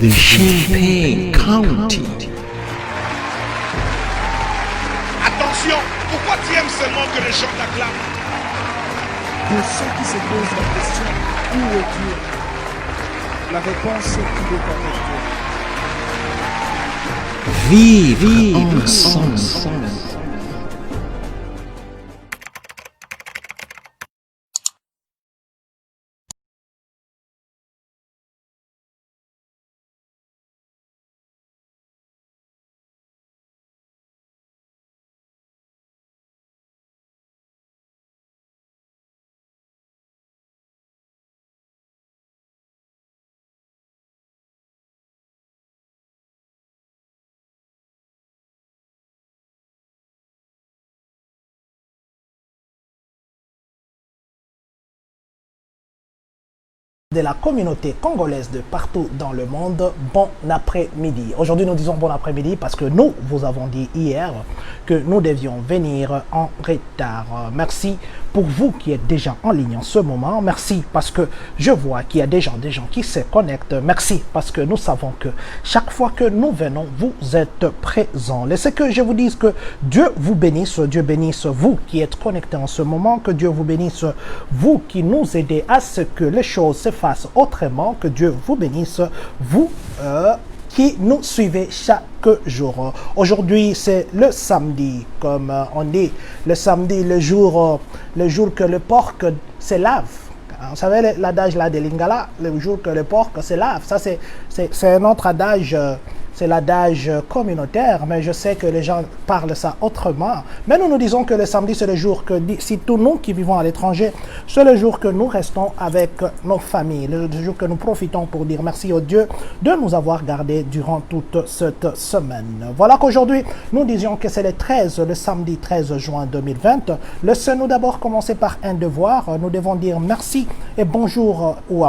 de Champaign County. Attention, pourquoi tu aimes seulement que les gens t'acclament? Pour ceux qui se posent la question, où est Dieu? La réponse est qu'il est avec Dieu. Vivre ensemble. De la communauté congolaise de partout dans le monde, bon après-midi. Aujourd'hui, nous disons bon après-midi parce que nous vous avons dit hier que nous devions venir en retard. Merci pour vous qui êtes déjà en ligne en ce moment. Merci parce que je vois qu'il y a des gens qui se connectent. Merci parce que nous savons que chaque fois que nous venons, vous êtes présents. Laissez que je vous dise que Dieu vous bénisse. Dieu bénisse vous qui êtes connectés en ce moment. Que Dieu vous bénisse vous qui nous aidez à ce que les choses se fassent autrement. Que Dieu vous bénisse vous qui nous suivez chaque jour. Aujourd'hui, c'est le samedi, comme on dit. Le samedi, le jour que le porc se lave. Vous savez l'adage là de Lingala, le jour que le porc se lave. Ça, c'est un autre adage. C'est l'adage communautaire, mais je sais que les gens parlent ça autrement. Mais nous disons que le samedi, c'est le jour que, si tous nous qui vivons à l'étranger, c'est le jour que nous restons avec nos familles, le jour que nous profitons pour dire merci au Dieu de nous avoir gardés durant toute cette semaine. Voilà qu'aujourd'hui, nous disions que c'est le samedi 13 juin 2020. Laissez-nous d'abord commencer par un devoir. Nous devons dire merci et bonjour, ou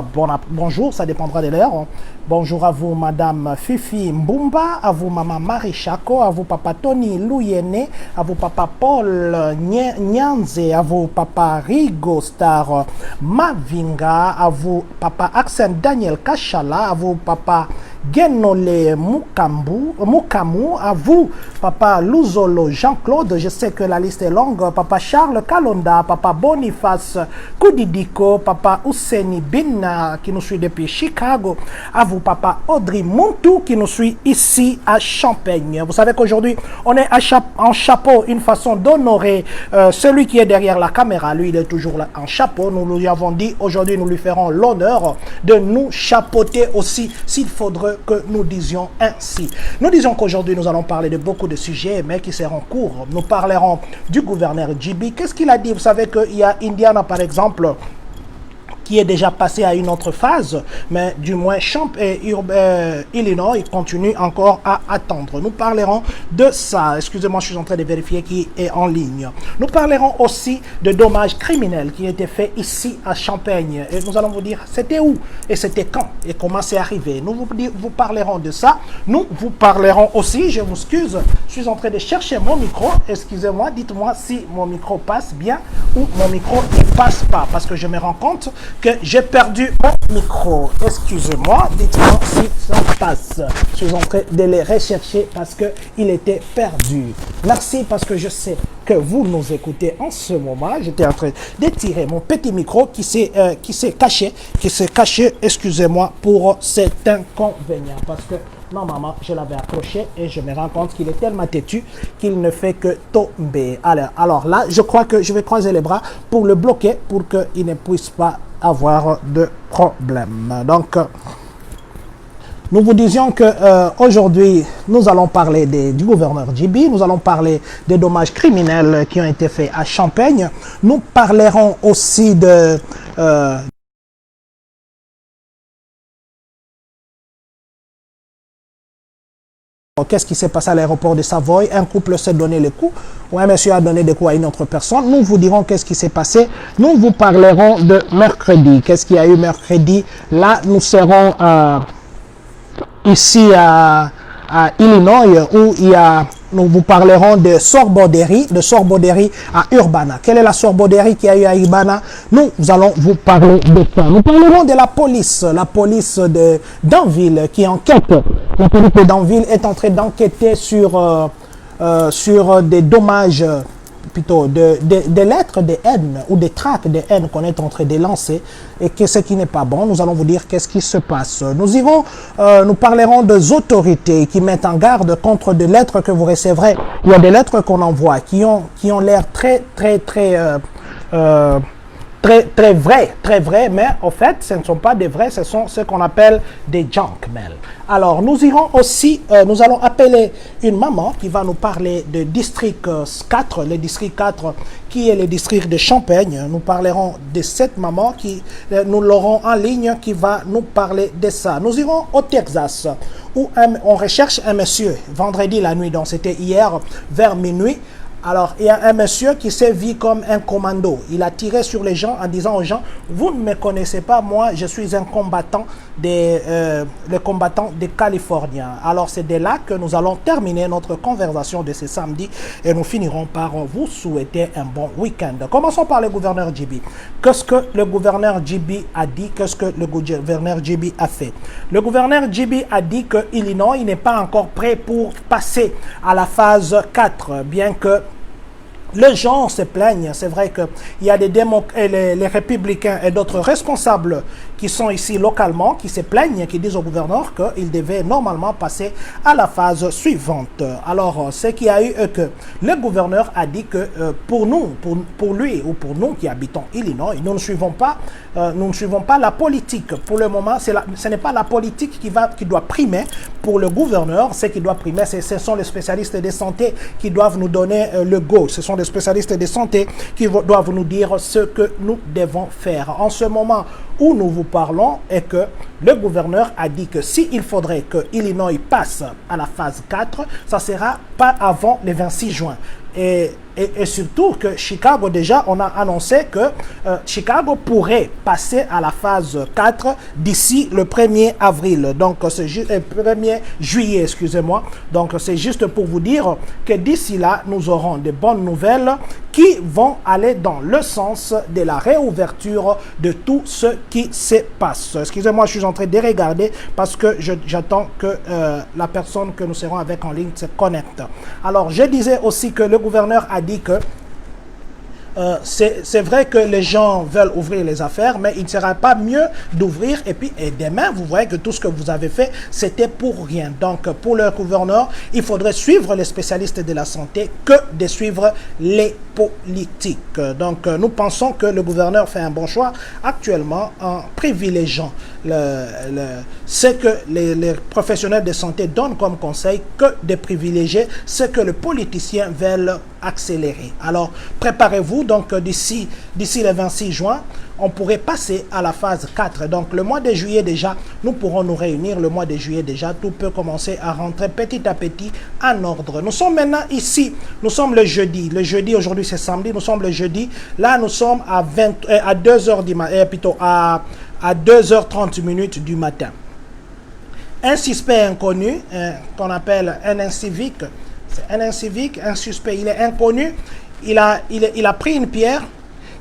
bonjour, ça dépendra de l'heure. Bonjour à vous, Madame Fifi Mbumba, à vous, Maman Marie Chako, à vous, Papa Tony Louyene, à vous, Papa Paul Nyanze, à vous, Papa Rigo Star Mavinga, à vous, Papa Axel Daniel Kachala, à vous, Papa Genole Mukamu, à vous, Papa Luzolo Jean-Claude, je sais que la liste est longue, Papa Charles Kalonda, Papa Boniface Koudidiko, Papa Ouseni Bin, qui nous suit depuis Chicago, à vous, Papa Audrey Montou, qui nous suit ici à Champaign. Vous savez qu'aujourd'hui, on est en chapeau, une façon d'honorer celui qui est derrière la caméra. Lui, il est toujours là en chapeau. Nous lui avons dit, aujourd'hui, nous lui ferons l'honneur de nous chapeauter aussi, s'il faudrait que nous disions ainsi. Nous disons qu'aujourd'hui nous allons parler de beaucoup de sujets mais qui seront courts. Nous parlerons du gouverneur Djibi. Qu'est-ce qu'il a dit? Vous savez qu'il y a Indiana par exemple qui est déjà passé à une autre phase, mais du moins Illinois, il continue encore à attendre. Nous parlerons de ça. Excusez-moi, je suis en train de vérifier qui est en ligne. Nous parlerons aussi de dommages criminels qui étaient faits ici à Champaign. Et nous allons vous dire c'était où et c'était quand et comment c'est arrivé. Nous vous parlerons de ça. Nous vous parlerons aussi, je m'excuse, je suis en train de chercher mon micro. Excusez-moi, dites-moi si mon micro passe bien ou mon micro ne passe pas, parce que je me rends compte que j'ai perdu mon micro. Excusez-moi, dites-moi si ça passe. Je suis en train de les rechercher parce qu'il était perdu. Merci parce que je sais que vous nous écoutez en ce moment. J'étais en train d'étirer mon petit micro qui s'est caché, excusez-moi pour cet inconvénient, parce que normalement, je l'avais accroché et je me rends compte qu'il est tellement têtu qu'il ne fait que tomber. Alors là, je crois que je vais croiser les bras pour le bloquer pour qu'il ne puisse pas avoir de problème. Donc, nous vous disions que aujourd'hui, nous allons parler du gouverneur Djibi, nous allons parler des dommages criminels qui ont été faits à Champaign. Nous parlerons aussi de qu'est-ce qui s'est passé à l'aéroport de Savoie? Un couple s'est donné le coup, ou un monsieur a donné des coups à une autre personne. Nous vous dirons qu'est-ce qui s'est passé. Nous vous parlerons de mercredi. Qu'est-ce qu'il y a eu mercredi? Là, nous serons ici à à Illinois, où nous vous parlerons de sorboderie à Urbana. Quelle est la sorboderie qu'il y a eu à Urbana? Nous allons vous parler de ça. Nous parlerons de la police de Danville qui enquête. La police de Danville est en train d'enquêter sur des dommages, plutôt des lettres de haine ou des tracts de haine qu'on est en train de lancer, et que ce qui n'est pas bon. Nous allons vous dire qu'est-ce qui se passe. Nous parlerons des autorités qui mettent en garde contre des lettres que vous recevrez. Il y a des lettres qu'on envoie qui ont l'air très vrais, mais en fait, ce ne sont pas des vrais, ce sont ce qu'on appelle des junk mail. Alors, nous irons aussi, nous allons appeler une maman qui va nous parler de district 4, le district 4 qui est le district de Champagne. Nous parlerons de cette maman nous l'aurons en ligne qui va nous parler de ça. Nous irons au Texas où on recherche un monsieur vendredi la nuit, donc c'était hier vers minuit. Alors, il y a un monsieur qui s'est vu comme un commando. Il a tiré sur les gens en disant aux gens, vous ne me connaissez pas, moi, je suis un combattant le combattant des Californiens. Alors, c'est de là que nous allons terminer notre conversation de ce samedi et nous finirons par vous souhaiter un bon week-end. Commençons par le gouverneur JB. Qu'est-ce que le gouverneur JB a dit? Qu'est-ce que le gouverneur JB a fait? Le gouverneur JB a dit que Illinois n'est pas encore prêt pour passer à la phase 4, bien que les gens se plaignent. C'est vrai qu'il y a les républicains et d'autres responsables qui sont ici localement, qui se plaignent, qui disent au gouverneur qu'il devait normalement passer à la phase suivante. Alors, ce qu'il y a eu que le gouverneur a dit que pour nous, pour lui ou pour nous qui habitons Illinois, nous ne suivons pas la politique. Pour le moment, ce n'est pas la politique qui doit primer pour le gouverneur. Ce qui doit primer, ce sont les spécialistes de santé qui doivent nous donner le go. Ce sont les spécialistes de santé qui doivent nous dire ce que nous devons faire. En ce moment où nous vous parlons, est que le gouverneur a dit que s'il faudrait que Illinois passe à la phase 4, ça sera pas avant le 26 juin. Et surtout que Chicago, déjà, on a annoncé que Chicago pourrait passer à la phase 4 d'ici le 1er avril. Donc, c'est juste le 1er juillet, excusez-moi. Donc, c'est juste pour vous dire que d'ici là, nous aurons de bonnes nouvelles qui vont aller dans le sens de la réouverture de tout ce qui se passe. Excusez-moi, je suis en train de regarder parce que j'attends que la personne que nous serons avec en ligne se connecte. Alors, je disais aussi que le gouverneur a dit que c'est vrai que les gens veulent ouvrir les affaires, mais il ne sera pas mieux d'ouvrir. Et demain, vous voyez que tout ce que vous avez fait, c'était pour rien. Donc, pour le gouverneur, il faudrait suivre les spécialistes de la santé que de suivre les politiques. Donc, nous pensons que le gouverneur fait un bon choix actuellement en privilégiant ce que les professionnels de santé donnent comme conseil que de privilégier ce que les politiciens veulent accélérer. Alors, préparez-vous. Donc, d'ici le 26 juin, on pourrait passer à la phase 4. Donc, le mois de juillet déjà, nous pourrons nous réunir. Le mois de juillet déjà, tout peut commencer à rentrer petit à petit en ordre. Nous sommes maintenant ici. Nous sommes le jeudi. Le jeudi, aujourd'hui, c'est samedi. Nous sommes le jeudi. Là, nous sommes à 2h du matin, plutôt à 2h30 minutes du matin. Un suspect inconnu, qu'on appelle un incivique, c'est un incivique, un suspect, il est inconnu, il a pris une pierre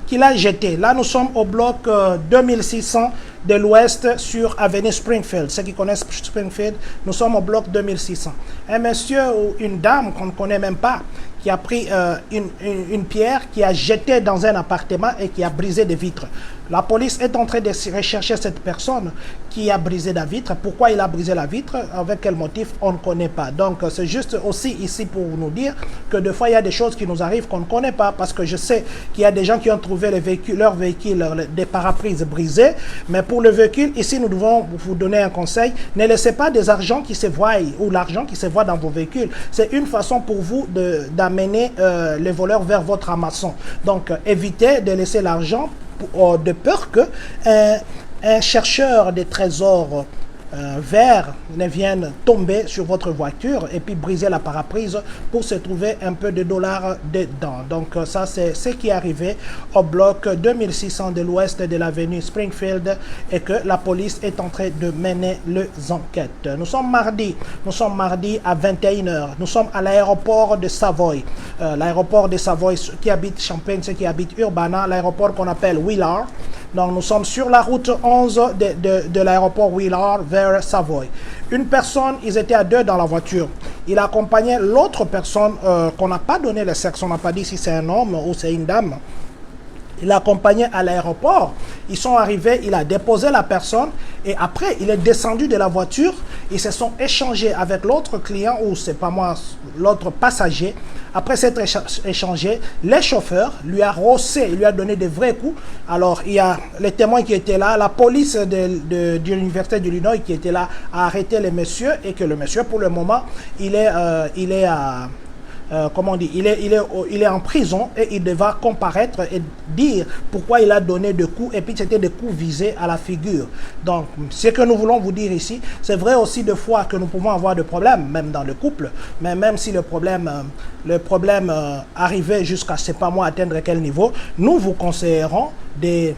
qu'il a jetée. Là, nous sommes au bloc 2600 de l'Ouest sur Avenue Springfield. Ceux qui connaissent Springfield, nous sommes au bloc 2600. Un monsieur ou une dame qu'on ne connaît même pas, qui a pris une pierre, qui a jeté dans un appartement et qui a brisé des vitres. La police est en train de rechercher cette personne qui a brisé la vitre. Pourquoi il a brisé la vitre? Avec quel motif? On ne connaît pas. Donc, c'est juste aussi ici pour nous dire que des fois, il y a des choses qui nous arrivent qu'on ne connaît pas. Parce que je sais qu'il y a des gens qui ont trouvé leur véhicule, des parabrises brisés. Mais pour le véhicule, ici, nous devons vous donner un conseil. Ne laissez pas des argents qui se voient ou l'argent qui se voit dans vos véhicules. C'est une façon pour vous d'amener les voleurs vers votre hameçon. Donc, évitez de laisser l'argent de peur que un chercheur des trésors verre ne vienne tomber sur votre voiture et puis briser la paraprise pour se trouver un peu de dollars dedans. Donc ça c'est ce qui est arrivé au bloc 2600 de l'ouest de l'avenue Springfield et que la police est en train de mener les enquêtes. Nous sommes mardi à 21h. Nous sommes à l'aéroport de Savoy. L'aéroport de Savoy, ceux qui habitent Champaign, ceux qui habitent Urbana, l'aéroport qu'on appelle Willard. Donc nous sommes sur la route 11 de l'aéroport Willard vers Savoy. Une personne, ils étaient à deux dans la voiture. Il accompagnait l'autre personne qu'on n'a pas donné le sexe, on n'a pas dit si c'est un homme ou c'est une dame. Il l'accompagnait à l'aéroport. Ils sont arrivés, il a déposé la personne et après il est descendu de la voiture. Ils se sont échangés avec l'autre client ou c'est pas moi, l'autre passager. Après s'être échangé, le chauffeur lui a rossé, il lui a donné des vrais coups. Alors il y a les témoins qui étaient là, la police de l'université de l'Illinois qui était là a arrêté le monsieur et que le monsieur pour le moment il est à comment on dit, il est en prison et il devra comparaître et dire pourquoi il a donné des coups et puis c'était des coups visés à la figure. Donc ce que nous voulons vous dire ici, c'est vrai aussi de fois que nous pouvons avoir des problèmes même dans le couple, mais même si le problème arrivait jusqu'à, je sais pas moi, atteindre quel niveau, nous vous conseillerons des...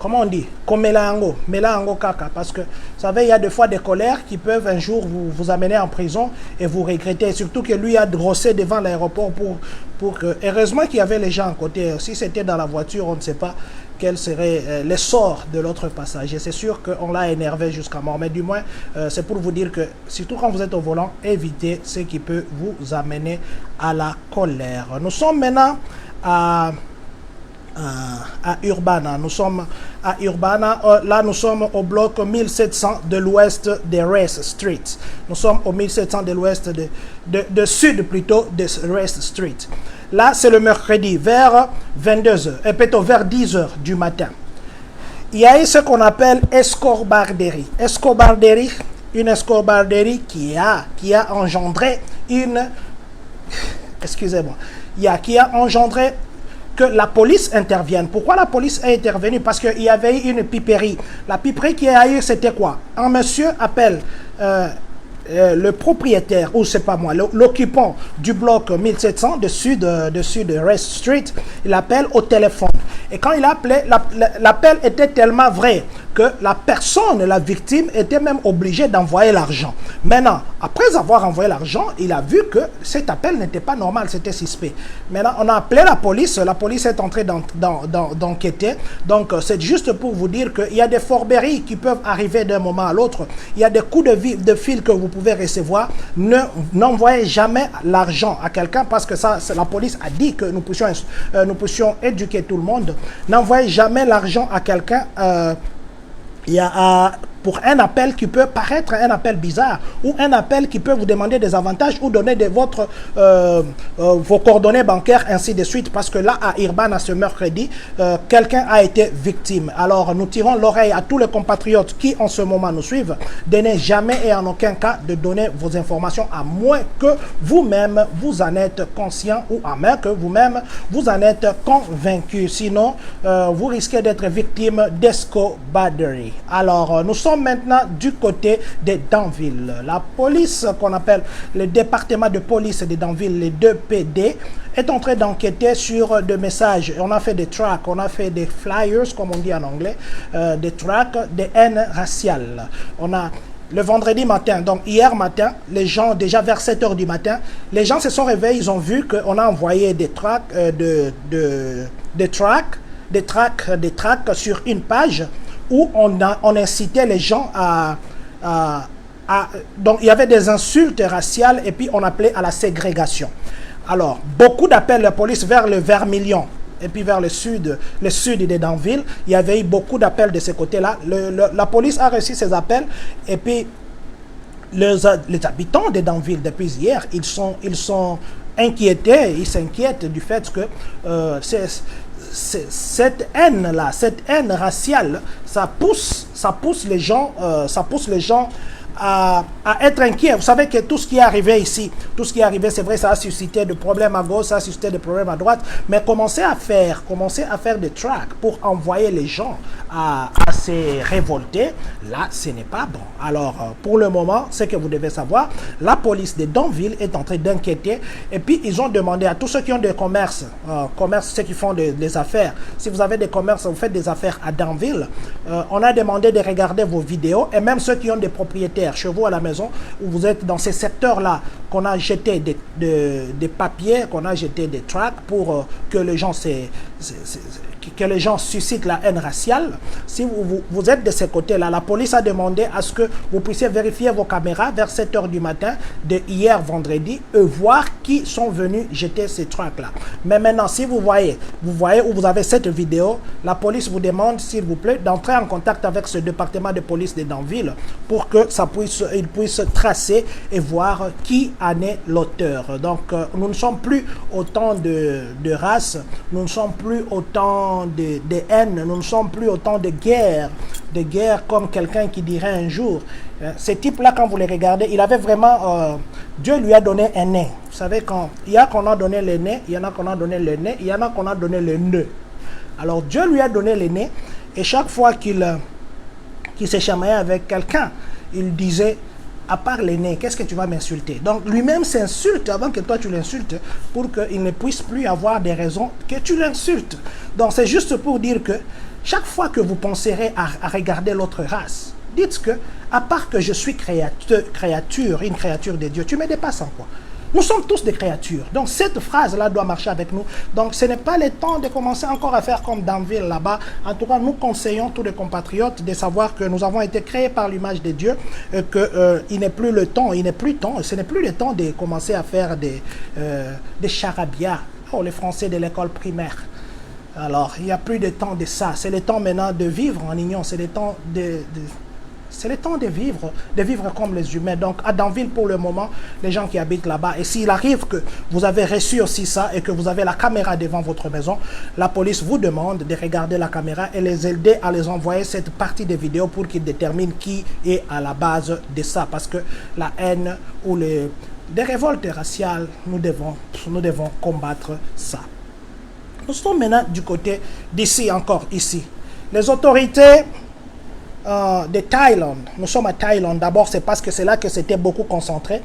Comment on dit? Comme melango kaka. Parce que, vous savez, il y a des fois des colères qui peuvent un jour vous amener en prison et vous regretter. Surtout que lui a grossé devant l'aéroport pour que... Heureusement qu'il y avait les gens à côté. Si c'était dans la voiture, on ne sait pas quel serait le sort de l'autre passager. C'est sûr qu'on l'a énervé jusqu'à mort. Mais du moins, c'est pour vous dire que, surtout quand vous êtes au volant, évitez ce qui peut vous amener à la colère. Nous sommes maintenant à Urbana. Nous sommes à Urbana. Là, nous sommes au bloc 1700 de l'ouest de Rest Street. Nous sommes au 1700 de l'ouest de sud plutôt de Rest Street. Là, c'est le mercredi vers 22h, et plutôt vers 10h du matin. Il y a eu ce qu'on appelle escorbarderie. Une escorbarderie qui a engendré une... Excusez-moi. Qui a engendré que la police intervienne. Pourquoi la police est intervenue? Parce qu'il y avait eu une piperie. La piperie qui a eu, c'était quoi? Un monsieur appelle le propriétaire, ou c'est pas moi, l'occupant du bloc 1700 de sud de Rest Street, il appelle au téléphone. Et quand il a appelé, l'appel était tellement vrai que la personne, la victime, était même obligée d'envoyer l'argent. Maintenant, après avoir envoyé l'argent, il a vu que cet appel n'était pas normal, c'était suspect. Maintenant, on a appelé la police est entrée d'enquêter. Donc, c'est juste pour vous dire qu'il y a des fourberies qui peuvent arriver d'un moment à l'autre. Il y a des coups de fil que vous pouvez recevoir. N'envoyez jamais l'argent à quelqu'un parce que ça, la police a dit que nous puissions éduquer tout le monde. N'envoyez jamais l'argent à quelqu'un pour un appel qui peut paraître un appel bizarre ou un appel qui peut vous demander des avantages ou donner vos coordonnées bancaires, ainsi de suite. Parce que là, à Urbana, ce mercredi, quelqu'un a été victime. Alors, nous tirons l'oreille à tous les compatriotes qui, en ce moment, nous suivent. De ne jamais et en aucun cas de donner vos informations à moins que vous-même, vous en êtes conscient ou à moins que vous-même, vous en êtes convaincu. Sinon, vous risquez d'être victime d'escobarderie. Alors, nous sommes maintenant du côté de Danville. La police qu'on appelle le département de police de Danville, les 2 PD, est en train d'enquêter sur des messages. On a fait des tracks, on a fait des flyers, comme on dit en anglais, des tracks de haine raciale. On a le vendredi matin, donc hier matin, les gens, déjà vers 7h du matin, les gens se sont réveillés, ils ont vu qu'on a envoyé des tracks, des tracks sur une page où on incitait les gens donc il y avait des insultes raciales et puis on appelait à la ségrégation. Alors, beaucoup d'appels de la police vers le Vermilion et puis vers le sud de Danville, il y avait eu beaucoup d'appels de ce côté-là. La police a reçu ces appels et puis les habitants de Danville, depuis hier, ils sont inquiétés, ils s'inquiètent du fait que cette haine raciale, ça pousse les gens à être inquiet. Vous savez que tout ce qui est arrivé ici, tout ce qui est arrivé, c'est vrai, ça a suscité des problèmes à gauche, ça a suscité des problèmes à droite, mais commencez à faire des tracks pour envoyer les gens à se révolter, là, ce n'est pas bon. Alors, pour le moment, ce que vous devez savoir, la police de Danville est en train d'inquiéter, et puis ils ont demandé à tous ceux qui ont des commerces, ceux qui font des affaires, si vous avez des commerces, vous faites des affaires à Danville, on a demandé de regarder vos vidéos, et même ceux qui ont des propriétaires chez vous à la maison, où vous êtes dans ces secteurs-là, qu'on a jeté des papiers, qu'on a jeté des tracts pour que les gens que les gens suscitent la haine raciale. Si vous êtes de ce côté-là, la police a demandé à ce que vous puissiez vérifier vos caméras vers 7 h du matin de hier vendredi et voir qui sont venus jeter ces tracts-là. Mais maintenant, si vous voyez où vous avez cette vidéo, la police vous demande, s'il vous plaît, d'entrer en contact avec ce département de police de Danville pour que ils puissent tracer et voir qui en est l'auteur. Donc, nous ne sommes plus autant de race, nous ne sommes plus autant de haine, nous ne sommes plus autant de guerre comme quelqu'un qui dirait un jour. Ce type-là, quand vous les regardez, il avait vraiment... Dieu lui a donné un nez. Vous savez, il y a qu'on a donné le nez, il y en a qu'on a donné le nez, il y en a qu'on a donné le nœud. Alors, Dieu lui a donné le nez, et chaque fois qu'il se chamaillait avec quelqu'un, il disait... à part les nez, qu'est-ce que tu vas m'insulter? Donc lui-même s'insulte avant que toi tu l'insultes pour qu'il ne puisse plus avoir des raisons que tu l'insultes. Donc c'est juste pour dire que chaque fois que vous penserez à regarder l'autre race, dites que, à part que je suis une créature de Dieu, tu me dépasses en quoi? Nous sommes tous des créatures. Donc cette phrase-là doit marcher avec nous. Donc ce n'est pas le temps de commencer encore à faire comme Danville là-bas. En tout cas, nous conseillons tous les compatriotes de savoir que nous avons été créés par l'image de Dieu, qu'il n'est plus le temps, ce n'est plus le temps de commencer à faire des charabias. Oh, les Français de l'école primaire. Alors, il n'y a plus de temps de ça. C'est le temps maintenant de vivre en union. C'est le temps c'est le temps de vivre comme les humains. Donc, à Danville, pour le moment, les gens qui habitent là-bas, et s'il arrive que vous avez reçu aussi ça et que vous avez la caméra devant votre maison, la police vous demande de regarder la caméra et les aider à les envoyer cette partie des vidéos pour qu'ils déterminent qui est à la base de ça. Parce que la haine ou des révoltes raciales, nous devons combattre ça. Nous sommes maintenant du côté d'ici, encore ici. Les autorités de Thaïlande, nous sommes à Thaïlande, d'abord c'est parce que c'est là que c'était beaucoup concentré.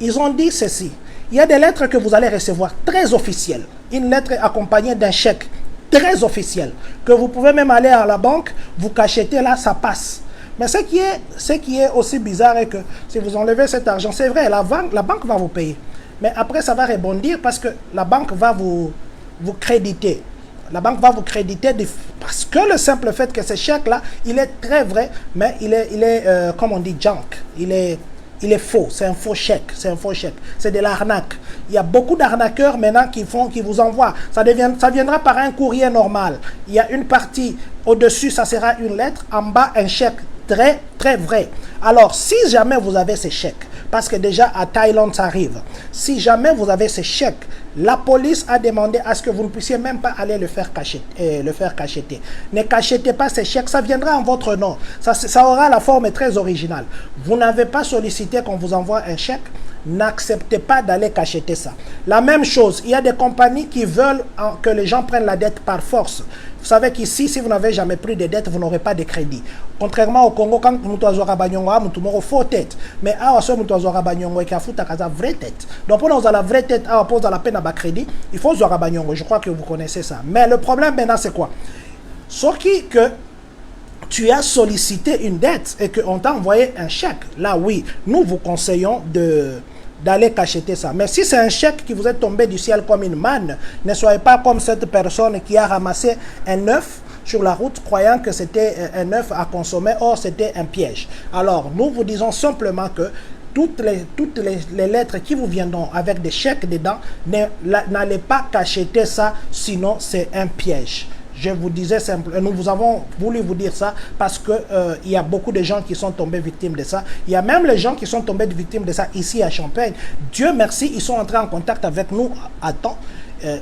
Ils ont dit ceci: il y a des lettres que vous allez recevoir très officielles, une lettre accompagnée d'un chèque très officiel, que vous pouvez même aller à la banque, vous cachetez là, ça passe. Mais ce qui est aussi bizarre est que si vous enlevez cet argent, c'est vrai, la banque va vous payer, mais après ça va rebondir parce que la banque va vous créditer. La banque va vous créditer parce que le simple fait que ce chèque-là, il est très vrai, mais il est comme on dit, junk. Il est faux. C'est un faux chèque. C'est de l'arnaque. Il y a beaucoup d'arnaqueurs maintenant qui vous envoient. Ça viendra par un courrier normal. Il y a une partie au-dessus, ça sera une lettre. En bas, un chèque très, très vrai. Alors, si jamais vous avez ces chèques, parce que déjà à Thaïlande, ça arrive. Si jamais vous avez ces chèques, la police a demandé à ce que vous ne puissiez même pas aller le faire cacheter. Ne cachetez pas ces chèques, ça viendra en votre nom. Ça aura la forme très originale. Vous n'avez pas sollicité qu'on vous envoie un chèque, n'acceptez pas d'aller cacheter ça. La même chose, il y a des compagnies qui veulent que les gens prennent la dette par force. Vous savez qu'ici, si vous n'avez jamais pris de dette, vous n'aurez pas de crédit. Contrairement au Congo, quand nous avons une fausse tête. Mais à ce moment nous avons une vraie tête. Donc pour nous, la vraie tête, à pose la peine à crédit, il faut je crois que vous connaissez ça. Mais le problème maintenant, c'est quoi? Sauf que tu as sollicité une dette et qu'on t'a envoyé un chèque. Là, oui, nous vous conseillons d'aller cacheter ça. Mais si c'est un chèque qui vous est tombé du ciel comme une manne, ne soyez pas comme cette personne qui a ramassé un œuf sur la route croyant que c'était un œuf à consommer, or c'était un piège. Alors, nous vous disons simplement que toutes les lettres qui vous viendront avec des chèques dedans, n'allez pas cacheter ça, sinon c'est un piège. Je vous disais simplement, nous vous avons voulu vous dire ça parce que il y a beaucoup de gens qui sont tombés victimes de ça. Il y a même les gens qui sont tombés victimes de ça ici à Champagne. Dieu merci, ils sont entrés en contact avec nous à temps.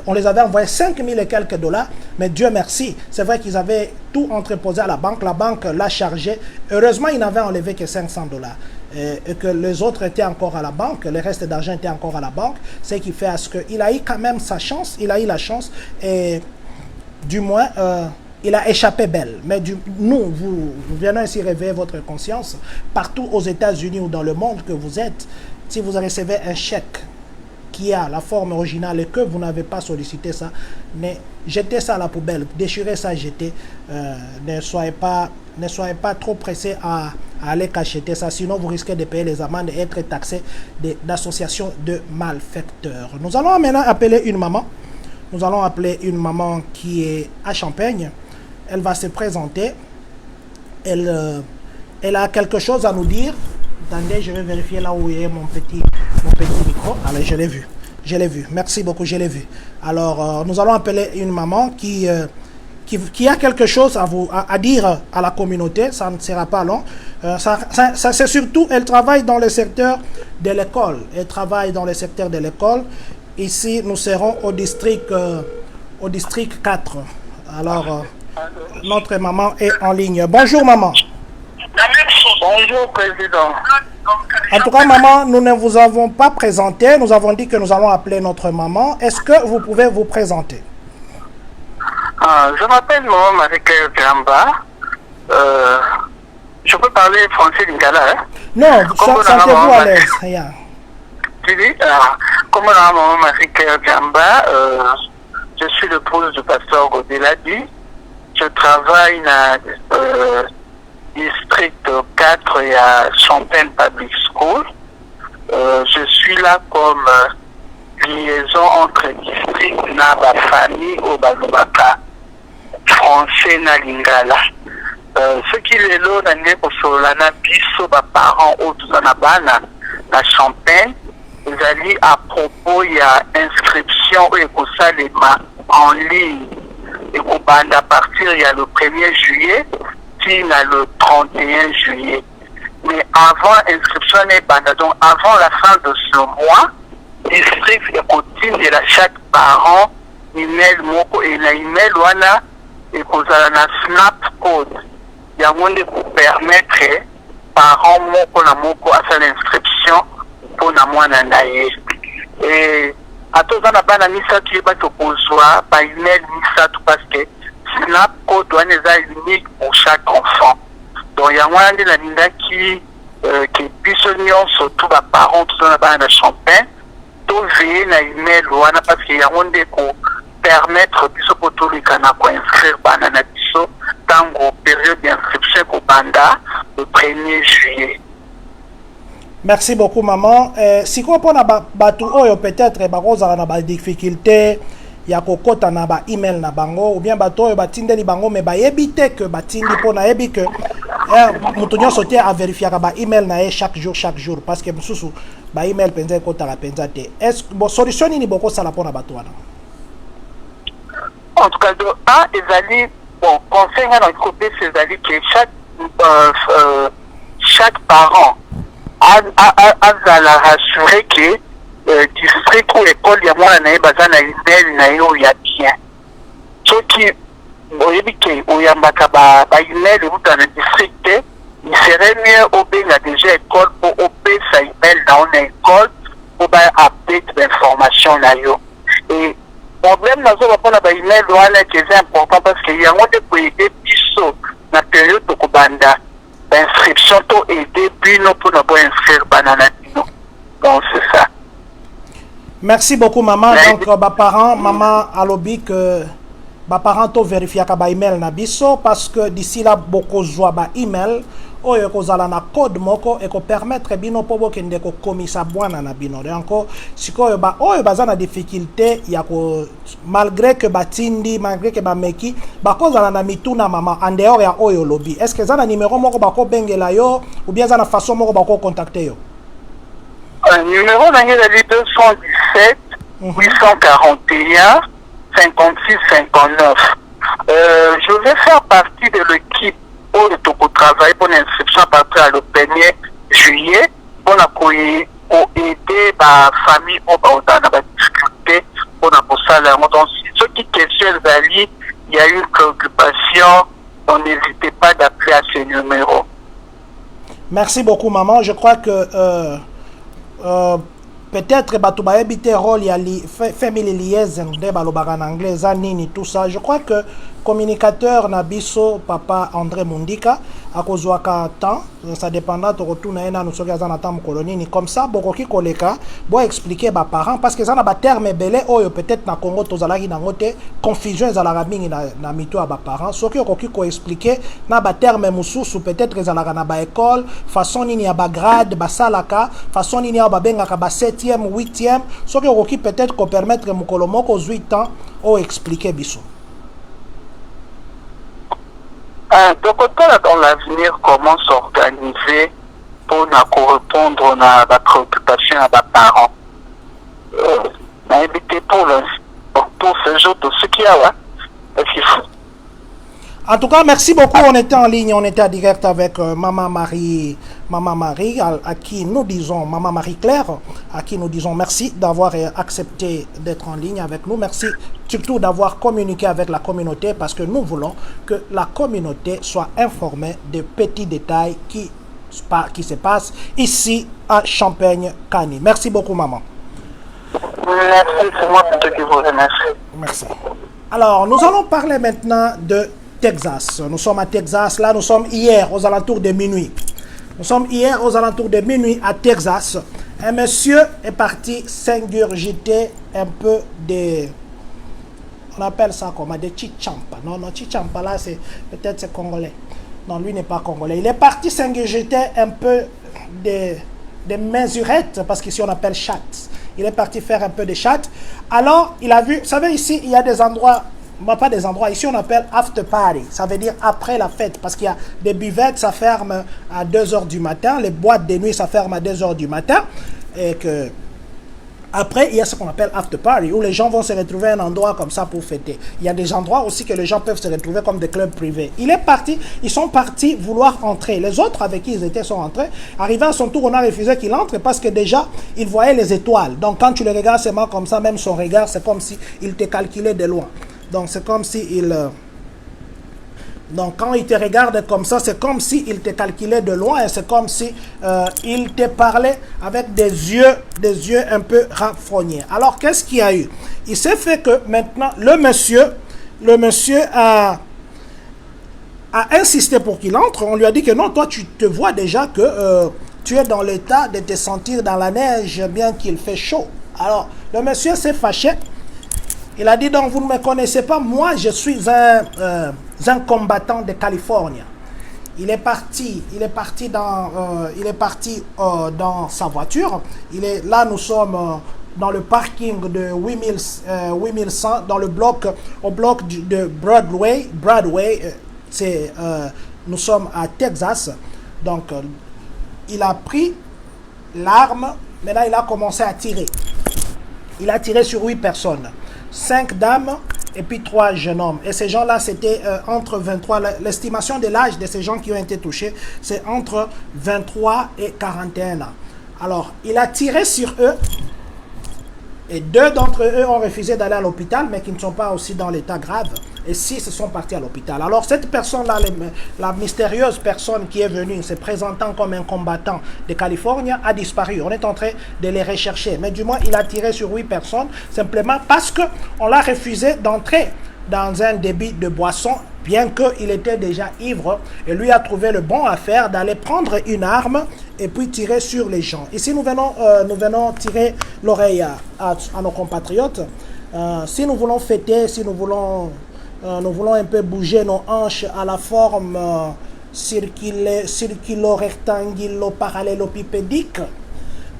On les avait envoyé 5 000 et quelques dollars, mais Dieu merci, c'est vrai qu'ils avaient tout entreposé à la banque l'a chargé. Heureusement, ils n'avaient enlevé que 500 dollars. et que les autres étaient encore à la banque, le reste d'argent était encore à la banque, ce qui fait à ce qu'il a eu quand même sa chance, il a eu la chance et du moins il a échappé belle. Mais nous venons ici réveiller votre conscience partout aux États-Unis ou dans le monde que vous êtes. Si vous recevez un chèque qui a la forme originale et que vous n'avez pas sollicité ça, jetez ça à la poubelle, déchirez ça, jetez. Ne soyez pas trop pressés à aller cacheter ça, sinon vous risquez de payer les amendes et être taxé d'association de malfaiteurs. Nous allons maintenant appeler une maman. Nous allons appeler une maman qui est à Champagne. Elle va se présenter. Elle a quelque chose à nous dire. Attendez, je vais vérifier là où est mon petit micro. Allez, je l'ai vu. Je l'ai vu. Merci beaucoup, je l'ai vu. Alors, nous allons appeler une maman qui a quelque chose à dire à la communauté. Ça ne sera pas long. C'est surtout, elle travaille dans le secteur de l'école. Elle travaille dans le secteur de l'école. Ici, nous serons au district 4. Alors, notre maman est en ligne. Bonjour, maman. Bonjour, président. En tout cas, maman, nous ne vous avons pas présenté. Nous avons dit que nous allons appeler notre maman. Est-ce que vous pouvez vous présenter? Je m'appelle Maman Marie-Claire Gamba. Je peux parler français lingala, hein? Non, sentez-vous à l'aise. Yeah. Tu dis, comme Maman Marie-Claire Gamba, je suis l'épouse du pasteur Godeladi. Je travaille dans district 4 et à Champagne Public School. Je suis là comme liaison entre district et la famille au Balubaka, français na lingala. Ce qui est là, dans les biso parents autour de la Champagne, ils allaient à propos, il y a inscription et pour ça les en ligne. Et à partir il y a le 1er juillet, puis le 31 juillet. Mais avant l'inscription, donc avant la fin de ce mois, district et continue de chaque parent, email moko et la email wana et qu'on a un snap code. Il y a un pour permettre parents moko na moko à faire l'inscription pour na mwana naye. Et à tous les bana misa tu es pas opposé par email misa tout parce que snap code doit être unique pour chaque enfant. Donc il y a un de la linda qui bisognon surtout les parents tout dans la Champagne tout veiller na email wana parce qu'il y a un de pour permettre biso pour tout les kana ko inscrire bana na biso tango période d'inscription ko banda le 1er juillet. Merci beaucoup, maman. Si vous avez des peut-être des difficultés, il y a des email na bango ou bien bateau batinde li bango mais ba éviter que batindi pona ebi que mutonyo sauter à vérifier ba email na chaque jour parce que mususu ba email penza kota la penza te. Est-ce bon solution ni boko sala pona bato wana? En tout cas, ils bon conseil à notre côté c'est que chaque parent a la rassurer que district ou école il y a moins d'années basé na email na yo ya bien. Ce qui oyebi ke oyambaka ba email ou dans le district il serait mieux au bien déjà école pour op sa email dans une école pour ba update d'information na yo. Et problème na zo ba ba email wana qui est important parce que il y a un pour aider biso na période de kubanda d'inscription to aider bino pour na bo inscrire banana bino. Donc c'est ça. Merci beaucoup, maman. Donc, parents, maman, alobi que parents to vérifier ka ba email na biso parce que d'ici là beaucoup joie ba email oyo kozala na code moko et ko permettre bino po bokende ko komisa bwana na bino. Donc sikoyo ba oyo baza na difficulté ya ko malgré que batindi malgré que ba meki ba kozala na mituna mama en dehors ya oyo lobby. Est-ce que za na numéro moko ba ko bengela yo ou bien za na façon moko ba ko contacter yo? Numéro d'année de 217 841 56 59. Je vais faire partie de l'équipe pour le travail pour l'inscription à partir du 1er juillet pour aider la famille au dans la difficulté pour ça. Donc, ceux qui questionnent il y a une préoccupation, on n'hésitez pas d'appeler à ce numéro. Merci beaucoup, maman. Je crois que peut-être Batouba habite rôle, il y a family liaison, en anglais, Zanini, tout ça. Je crois que communicateur Nabiso, papa André Mundika, à cause de temps, ça dépendra de retour à nous sommes colonie, comme ça, Bokoki Koleka, pour expliquer aux parents, parce que ça n'a pas terme belé, ou peut-être na Congo, tozalaki na ngote, confusion à la rabine na mito à parents, ce qui ko expliquer, na ba terme mususu, peut-être que zalaka na ba école, façon ni ba grade, ba salaka, façon ni ba benga ka ba 7e, 8e, ce qui peut-être ko permettre mukolomo ko 8 ans, ou expliquer biso. Donc, dans l'avenir, comment s'organiser pour répondre à la préoccupation à nos parents. Invité pour ce jour de ce qu'il y a là. En tout cas, merci beaucoup. On était en ligne, on était en direct avec Maman Marie, à qui nous disons, Maman Marie-Claire, à qui nous disons merci d'avoir accepté d'être en ligne avec nous. Merci surtout d'avoir communiqué avec la communauté parce que nous voulons que la communauté soit informée des petits détails qui se passent ici à Champagne-Kani. Merci beaucoup, maman. Merci, c'est moi qui vous remercie. Merci. Alors, nous allons parler maintenant de Texas. Nous sommes à Texas. Là, nous sommes hier aux alentours de minuit. Nous sommes hier aux alentours de minuit à Texas. Un monsieur est parti s'ingurgiter un peu de... On appelle ça comment? Des chichampa. Non, chichampa là, c'est peut-être c'est congolais. Non, lui n'est pas congolais. Il est parti s'ingurgiter un peu des mesurettes, parce qu'ici on appelle chat. Il est parti faire un peu de chat. Alors, il a vu... Vous savez, ici, il y a des endroits... Pas des endroits, ici on appelle after party, ça veut dire après la fête, parce qu'il y a des buvettes, ça ferme à 2h du matin, les boîtes de nuit, ça ferme à 2h du matin, et que après il y a ce qu'on appelle after party, où les gens vont se retrouver à un endroit comme ça pour fêter. Il y a des endroits aussi que les gens peuvent se retrouver comme des clubs privés. Ils sont partis vouloir entrer, les autres avec qui ils étaient sont entrés, arrivé à son tour, on a refusé qu'il entre, parce que déjà, il voyait les étoiles, donc quand tu le regardes seulement comme ça, même son regard, c'est comme si il te calculait de loin. Donc, c'est comme si donc, quand il te regarde comme ça, c'est comme si il te calculait de loin et c'est comme si il te parlait avec des yeux un peu renfrognés. Alors, qu'est-ce qu'il y a eu? Il s'est fait que maintenant, le monsieur a insisté pour qu'il entre. On lui a dit que non, toi, tu te vois déjà que tu es dans l'état de te sentir dans la neige, bien qu'il fait chaud. Alors, le monsieur s'est fâché. Il a dit, donc, vous ne me connaissez pas, moi, je suis un combattant de Californie. Il est parti dans sa voiture. Là, nous sommes dans le parking de 8100, dans le bloc, au bloc de Broadway. Nous sommes à Texas. Donc, il a pris l'arme, mais là, il a commencé à tirer. Il a tiré sur 8 personnes. 5 dames et puis 3 jeunes hommes. Et ces gens-là, c'était entre 23... L'estimation de l'âge de ces gens qui ont été touchés, c'est entre 23 et 41 ans. Alors, il a tiré sur eux. Et 2 d'entre eux ont refusé d'aller à l'hôpital, mais qui ne sont pas aussi dans l'état grave. Et 6 sont partis à l'hôpital. Alors, cette personne-là, la mystérieuse personne qui est venue se présentant comme un combattant de Californie, a disparu. On est en train de les rechercher. Mais du moins, il a tiré sur 8 personnes, simplement parce qu'on l'a refusé d'entrer dans un débit de boisson, bien qu'il était déjà ivre. Et lui a trouvé le bon à faire d'aller prendre une arme et puis tirer sur les gens. Ici, nous venons tirer l'oreille à nos compatriotes. Si nous voulons fêter, si nous voulons un peu bouger nos hanches à la forme circulo-rectangulo-parallélopipédique,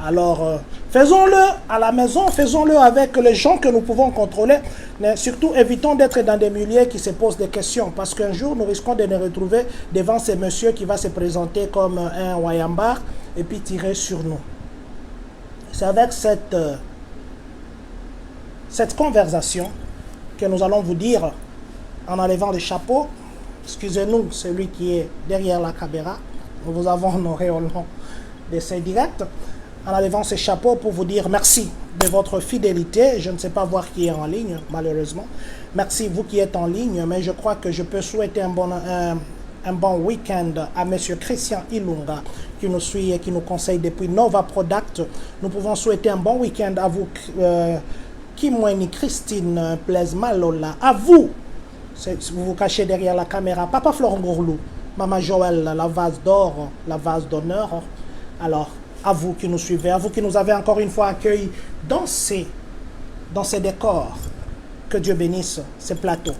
alors faisons-le à la maison, faisons-le avec les gens que nous pouvons contrôler, mais surtout évitons d'être dans des milieux qui se posent des questions, parce qu'un jour nous risquons de nous retrouver devant ce monsieur qui va se présenter comme un Wayambar et puis tirer sur nous. C'est avec cette conversation que nous allons vous dire, en enlevant le chapeau, excusez-nous, celui qui est derrière la caméra, nous vous avons honoré au nom de ces directs, en enlevant ce chapeau pour vous dire merci de votre fidélité. Je ne sais pas voir qui est en ligne, malheureusement. Merci vous qui êtes en ligne, mais je crois que je peux souhaiter un bon week-end à M. Christian Ilunga qui nous suit et qui nous conseille depuis Nova Product. Nous pouvons souhaiter un bon week-end à vous, Kimweni Christine Blaise Malola. À vous, vous vous cachez derrière la caméra. Papa Florent Gourlou, Maman Joël, la vase d'or, la vase d'honneur. Alors, à vous qui nous suivez, à vous qui nous avez encore une fois accueillis dans ces décors. Que Dieu bénisse ces plateaux.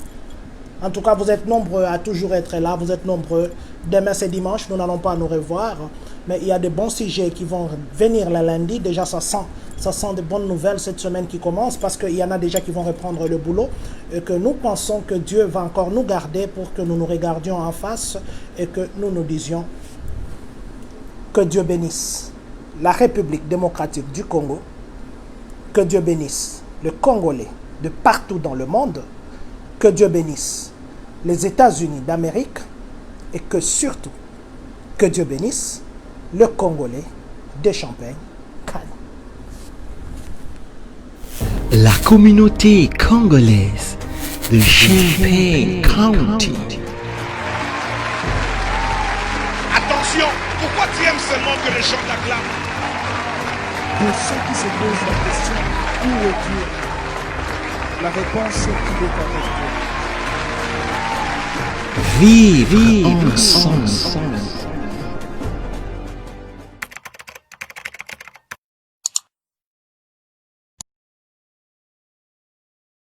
En tout cas, vous êtes nombreux à toujours être là. Vous êtes nombreux. Demain, c'est dimanche. Nous n'allons pas nous revoir. Mais il y a de bons sujets qui vont venir le lundi. Déjà, ça sent de bonnes nouvelles cette semaine qui commence parce qu'il y en a déjà qui vont reprendre le boulot. Et que nous pensons que Dieu va encore nous garder pour que nous nous regardions en face et que nous nous disions que Dieu bénisse la République démocratique du Congo. Que Dieu bénisse le Congolais de partout dans le monde. Que Dieu bénisse les États-Unis d'Amérique et que surtout, que Dieu bénisse le Congolais de Champagne. La communauté congolaise de Champaign County. Attention, pourquoi tu aimes seulement que les gens t'acclament? Pour ceux qui se posent la question, où est Dieu? La réponse est qu'il est avec Dieu. Vive ensemble.